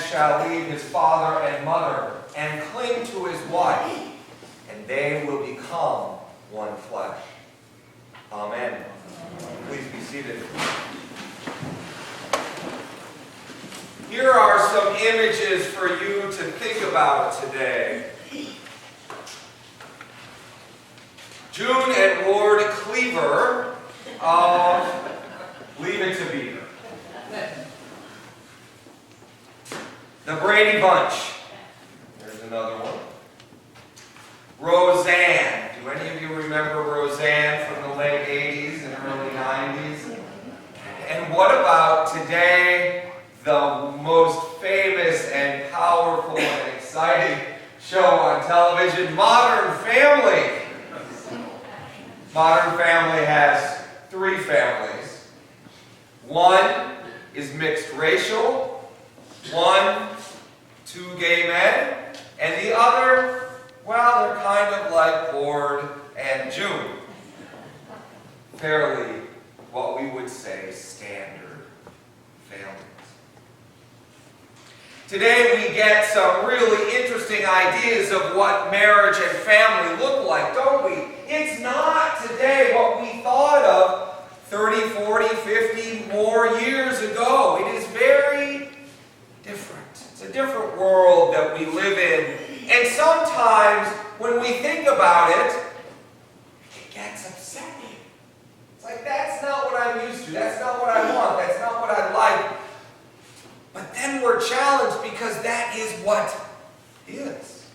shall leave his father and mother and cling to his wife, and they will become one flesh. Amen. Please be seated. Here are some images for you to think about today. June and Ward Cleaver of Leave It to Beaver. The Brady Bunch. There's another one. Roseanne. Do any of you remember Roseanne from the late 80s and early 90s? And what about today, the most famous and powerful and exciting show on television, Modern Family? Modern Family has 3 families. One is mixed racial, 1, 2 gay men, and the other, well, they're kind of like Ward and June. Fairly, what we would say, standard families. Today we get some really interesting ideas of what marriage and family look like, don't we? It's not today what we thought of 30, 40, 50 more years ago. It is very different. It's a different world that we live in. And sometimes when we think about it, it gets upsetting. It's like, that's not what I'm used to. That's not what I want. That's not what I like. But then we're challenged because that is what is.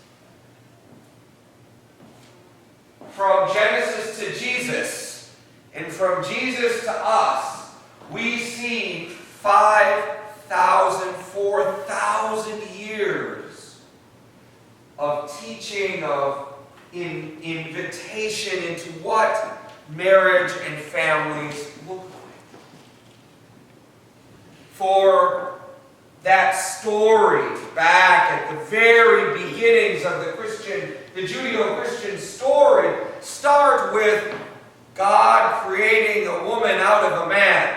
From Genesis to Jesus, and from Jesus to us, we see 5,000, 4,000 years of teaching, of invitation into what marriage and families look like. For that story back at the very beginnings of the Judeo-Christian story, start with God creating a woman out of a man.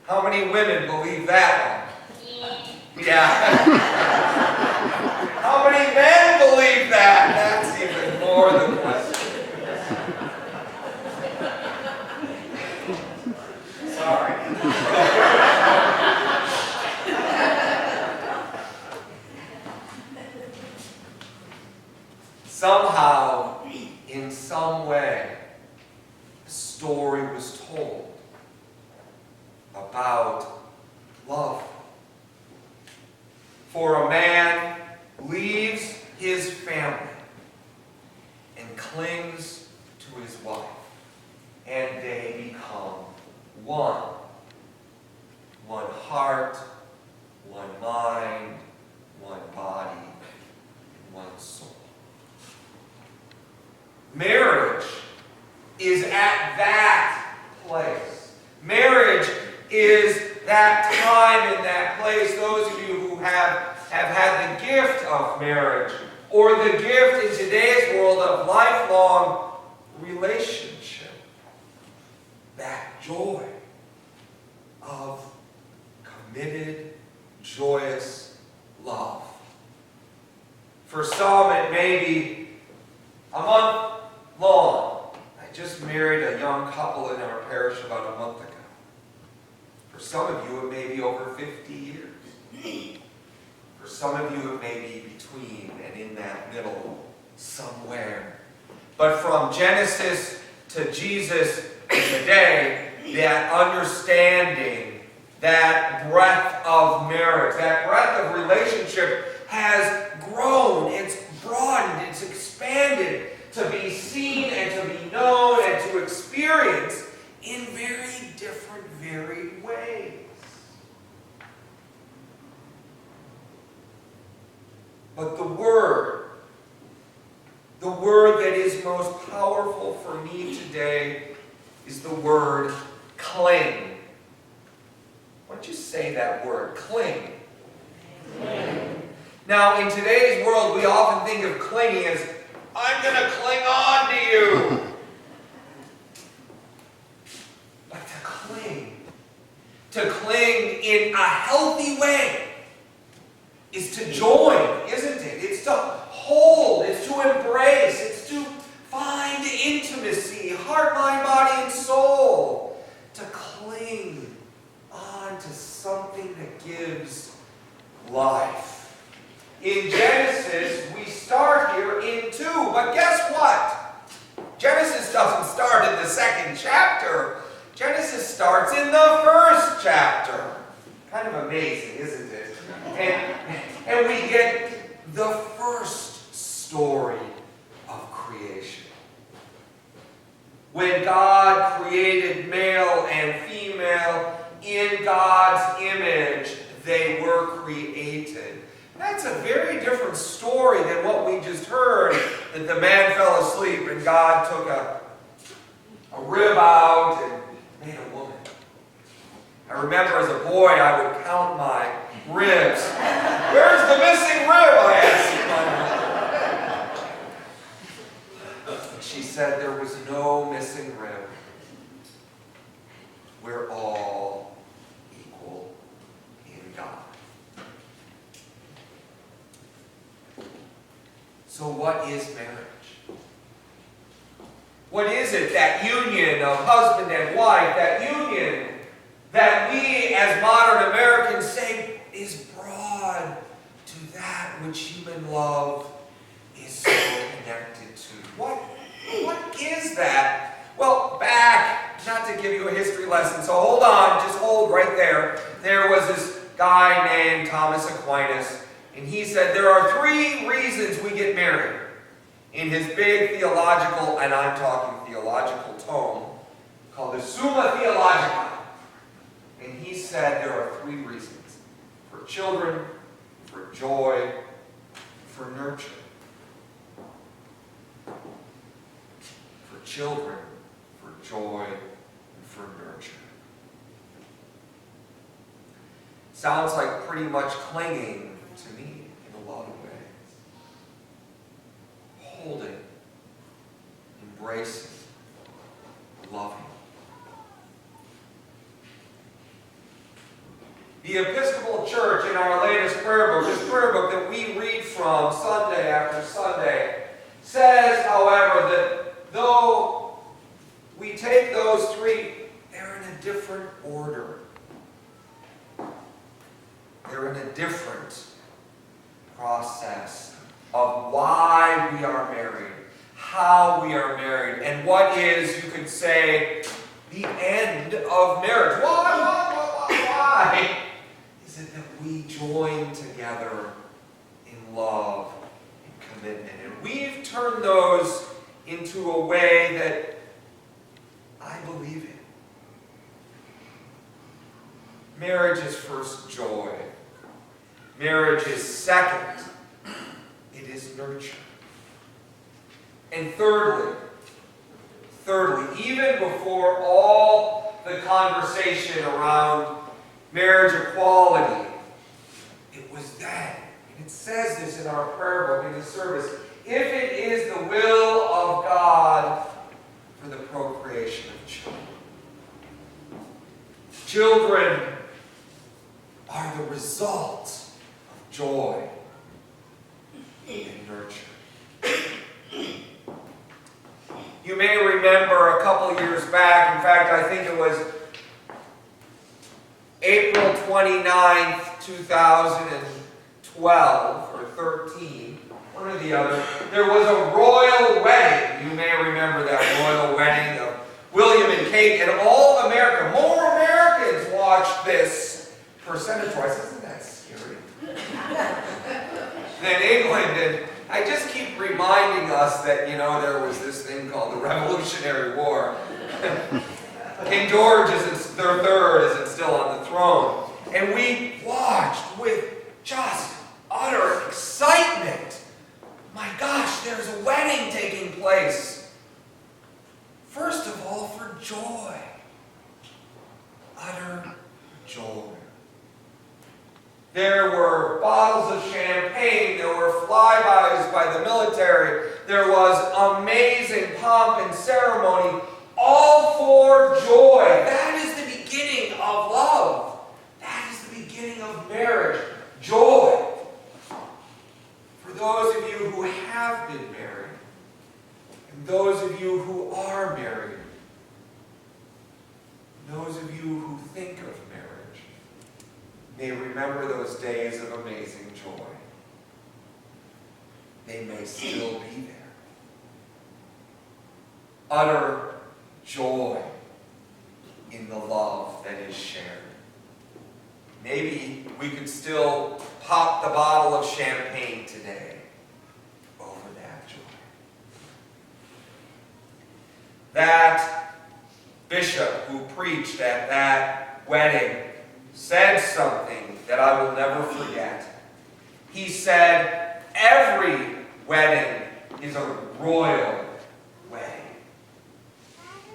How many women believe that one? Yeah. How many men believe that? That's even more the question. Sorry. Somehow, in some way, a story was told about love. For a man leaves his family and clings to his wife, and they become one. One heart, one mind, one body, and one soul. Marriage is at that place. Marriage is that time and that place. Those of you who have had the gift of marriage, or the gift in today's world of lifelong relationship, that joy of committed, joyous love. For some, it may be a month long. I just married a young couple in our parish about a month ago. For some of you, it may be over 50 years. For some of you, it may be between and in that middle somewhere. But from Genesis to Jesus today, that understanding, that breadth of marriage, that breadth of relationship has grown, it's broadened, it's expanded to be seen and to be known and to experience in very different, varied ways. But the word that is most powerful for me today is the word cling. Why don't you say that word, cling? Cling. Now, in today's world, we often think of clinging as, I'm going to cling on to you. But to cling in a healthy way, is to join, isn't it? It's to hold, it's to embrace, it's to find intimacy, heart, mind, body, and soul. To cling on to something that gives life. In Genesis, we start here in 2, but guess what? Genesis doesn't start in the 2nd chapter. Genesis starts in the 1st chapter. Kind of amazing, isn't it? And we get the first story of creation. When God created male and female in God's image, they were created. That's a very different story than what we just heard, that the man fell asleep and God took a rib out and made a woman. I remember as a boy I would count my ribs. Where's the missing rib? I asked my mother. She said there was no missing rib. We're all equal in God. So what is marriage? What is it, that union of husband and wife, that union that we as modern Americans say is broad to that which human love is so connected to? What is that? Well, back, not to give you a history lesson, so hold on, just hold right there. There was this guy named Thomas Aquinas, and he said there are 3 reasons we get married. In his big theological, and I'm talking theological tome, called the Summa Theologica. And he said there are 3 reasons: for children, for joy, for nurture. For children, for joy, and for nurture. Sounds like pretty much clinging to me in a lot of ways. Holding, embracing, loving. The Episcopal Church in our latest prayer book, this prayer book that we read from Sunday after Sunday, says, however, that though we take those 3, they're in a different order. They're in a different process of why we are married, how we are married, and what is, you could say, the end of marriage. Why is it that we join together in love and commitment? And we've turned those into a way that I believe in. Marriage is first joy. Marriage is second. It is nurture. And thirdly, even before all the conversation around marriage equality, it was then, and it says this in our prayer book in the service, if it is the will of God for the procreation of children. Children are the result of joy and nurture. You may remember a couple years back, in fact, I think it was April 29th, 2012, or 13, one or the other, there was a royal wedding. You may remember that royal wedding of William and Kate, and all of America, more Americans watched this percentage-wise. Isn't that scary? Than England. And I just keep reminding us that, there was this thing called the Revolutionary War. King George III isn't still on the throne. And we watched with just utter excitement. My gosh, there's a wedding taking place. First of all, for joy. Utter joy. There were bottles of champagne. There were flybys by the military. There was amazing pomp and ceremony, all for joy. That is the beginning of love. That is the beginning of marriage. Joy. may remember those days of amazing joy. They may still be there. Utter joy in the love that is shared. Maybe we could still pop the bottle of champagne today over that joy. That bishop who preached at that wedding said something that I will never forget. He said, every wedding is a royal wedding.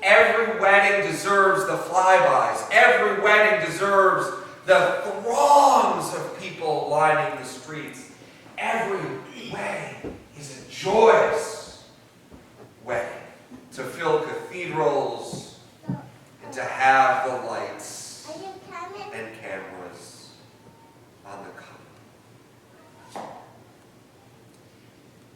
Every wedding deserves the flybys. Every wedding deserves the throngs of people lining the streets. Every wedding is a joyous wedding. To fill cathedrals and to have the lights and cameras on the couple.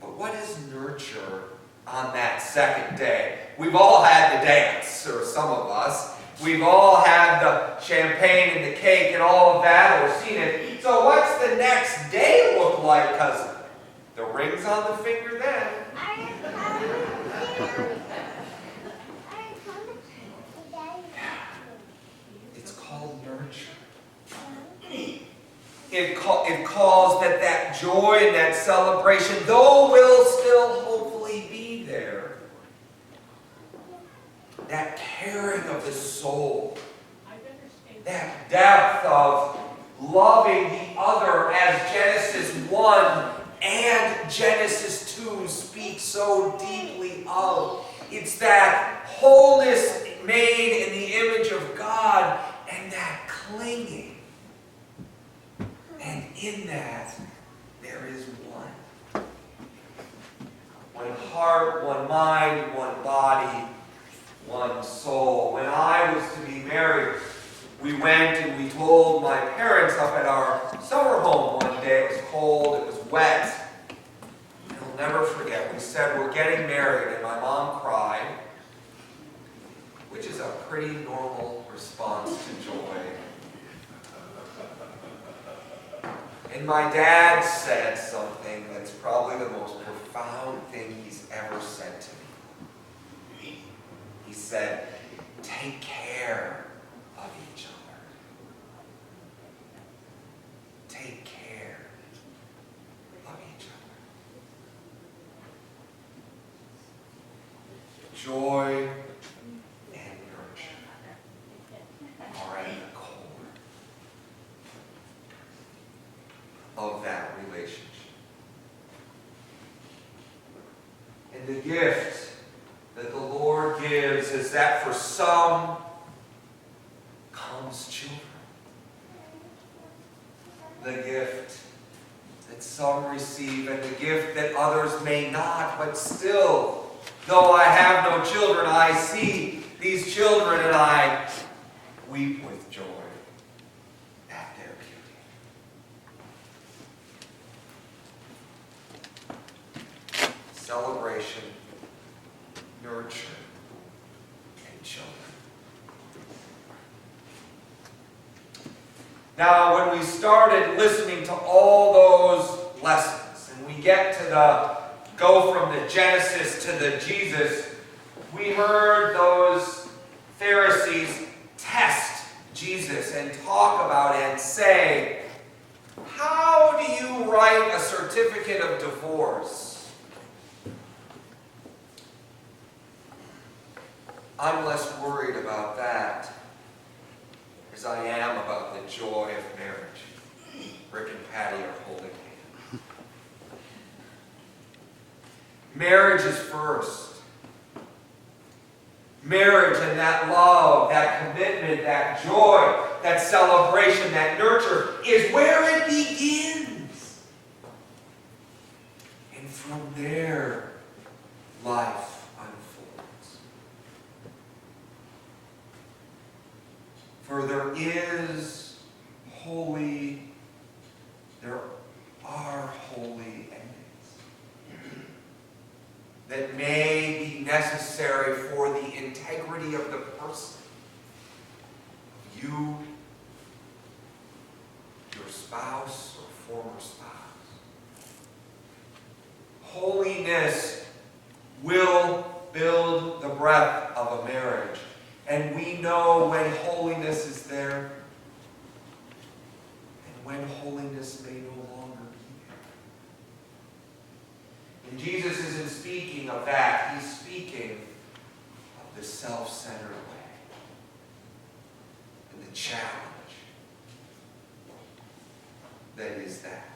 But what is nurture on that second day? We've all had the dance, or some of us. We've all had the champagne and the cake and all of that, or seen it. So what's the next day look like? Because the ring's on the finger then. It's called nurture. It calls that joy and that celebration, though will still hopefully be there, that caring of the soul, that depth of loving the other as Genesis 1 and Genesis 2 speak so deeply of. It's that wholeness made in the image of God and that clinging. And in that, there is one. One heart, one mind, one body, one soul. When I was to be married, we went and we told my parents up at our summer home one day. It was cold, it was wet. And I'll never forget, we said we're getting married, and my mom cried, which is a pretty normal response to joy. And my dad said something that's probably the most profound thing he's ever said to me. He said, take care of each other. Take care of each other. Joy and nurture are at the core of that relationship. And the gift that the Lord gives is that for some comes children. The gift that some receive and the gift that others may not, but still, though I have no children, I see these children and I weep with joy at their beauty. Celebration, nurture, and children. Now, when we started listening to all those lessons, and we get to go from the Genesis to the Jesus, we heard those Pharisees test Jesus and talk about it and say, how do you write a certificate of divorce? I'm less worried about that as I am about the joy of marriage. Rick and Patty are holding hands. Marriage is first. Marriage and that love, that commitment, that joy, that celebration, that nurture is where it begins. And from there, life unfolds. For there are holy endings that may be necessary for the integrity of the person, you former spouse. Holiness will build the breadth of a marriage. And we know when holiness is there and when holiness may no longer be there. And Jesus isn't speaking of that. He's speaking of the self-centered way and the challenge that is that.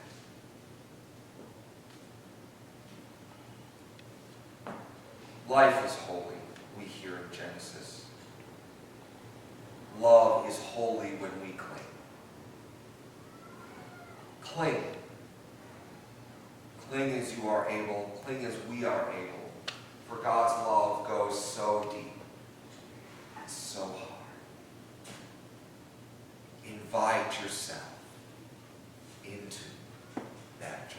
Life is holy, we hear in Genesis. Love is holy when we cling. Cling. Cling as you are able, cling as we are able. For God's love goes so deep and so hard. Invite yourself into that joy.